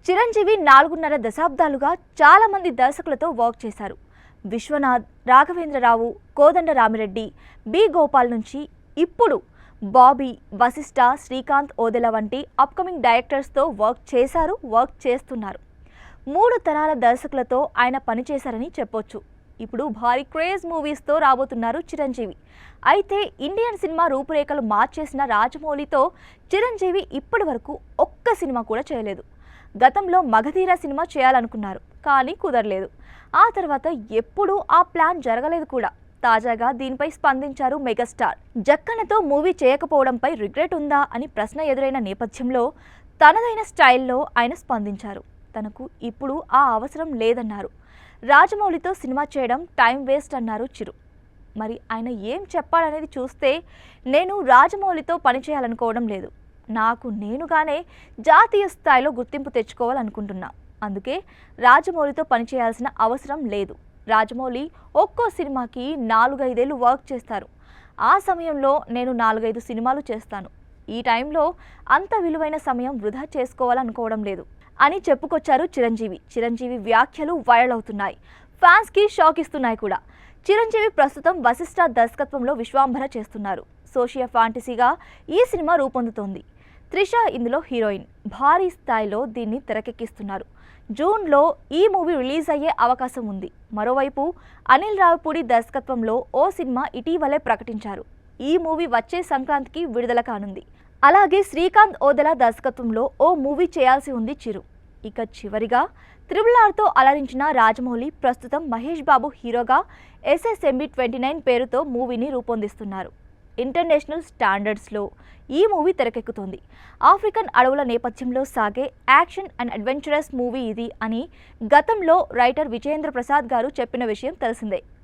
చిరంజీవి 4.5 దశాబ్దాలుగా చాలా మంది దర్శకులతో వర్క్ చేశారు. విశ్వనాథ్, రాఘవేంద్రరావు, కోదండ రామిరెడ్డి, బి గోపాల్ నుంచి ఇప్పుడు బాబీ, వశిష్ఠ, శ్రీకాంత్ ఓదెల వంటి అప్కమింగ్ డైరెక్టర్స్తో వర్క్ చేస్తున్నారు. 3 తరాల దర్శకులతో ఆయన పనిచేశారని చెప్పొచ్చు. ఇప్పుడు భారీ క్రేజ్ మూవీస్తో రాబోతున్నారు చిరంజీవి. అయితే ఇండియన్ సినిమా రూపురేఖలు మార్చేసిన రాజమౌళితో చిరంజీవి ఇప్పటి వరకు ఒక్క సినిమా కూడా చేయలేదు. గతంలో మగధీర సినిమా చేయాలనుకున్నారు, కానీ కుదరలేదు. ఆ తర్వాత ఎప్పుడూ ఆ ప్లాన్ జరగలేదు కూడా. తాజాగా దీనిపై స్పందించారు మెగాస్టార్. జక్కన్నతో మూవీ చేయకపోవడంపై రిగ్రెట్ ఉందా అని ప్రశ్న ఎదురైన నేపథ్యంలో తనదైన స్టైల్లో ఆయన స్పందించారు. తనకు ఇప్పుడు ఆ అవసరం లేదన్నారు. రాజమౌళితో సినిమా చేయడం టైం వేస్ట్ అన్నారు చిరు. మరి ఆయన ఏం చెప్పాలనేది చూస్తే, నేను రాజమౌళితో పనిచేయాలనుకోవడం లేదు. నాకు నేనుగానే జాతీయ స్థాయిలో గుర్తింపు తెచ్చుకోవాలనుకుంటున్నా. అందుకే రాజమౌళితో పనిచేయాల్సిన అవసరం లేదు. రాజమౌళి ఒక్కో సినిమాకి 4-5 ఏళ్ళు వర్క్ చేస్తారు. ఆ సమయంలో నేను 4-5 సినిమాలు చేస్తాను. ఈ టైంలో అంత విలువైన సమయం వృధా చేసుకోవాలనుకోవడం లేదు అని చెప్పుకొచ్చారు చిరంజీవి. చిరంజీవి వ్యాఖ్యలు వైరల్ అవుతున్నాయి, ఫ్యాన్స్కి షాక్ ఇస్తున్నాయి కూడా. చిరంజీవి ప్రస్తుతం వశిష్ఠ దర్శకత్వంలో విశ్వాంభర చేస్తున్నారు. సోషియల్ ఫ్యాంటసీగా ఈ సినిమా రూపొందుతోంది. త్రిష ఇందులో హీరోయిన్. భారీ స్థాయిలో దీన్ని తెరకెక్కిస్తున్నారు. జూన్లో ఈ మూవీ రిలీజ్ అయ్యే అవకాశం ఉంది. మరోవైపు అనిల్ రావిపూడి దర్శకత్వంలో ఓ సినిమా ఇటీవలే ప్రకటించారు. ఈ మూవీ వచ్చే సంక్రాంతికి విడుదల కానుంది. అలాగే శ్రీకాంత్ ఓదెల దర్శకత్వంలో ఓ మూవీ చేయాల్సి ఉంది చిరు. ఇక చివరిగా RRRతో అలరించిన రాజమౌళి ప్రస్తుతం మహేష్ బాబు హీరోగా SSMB 29 పేరుతో మూవీని రూపొందిస్తున్నారు. ఇంటర్నేషనల్ స్టాండర్డ్స్లో ఈ మూవీ తెరకెక్కుతోంది. ఆఫ్రికన్ అడవుల నేపథ్యంలో సాగే యాక్షన్ అండ్ అడ్వెంచరస్ మూవీ ఇది అని గతంలో రైటర్ విజయేంద్ర ప్రసాద్ గారు చెప్పిన విషయం తెలిసిందే.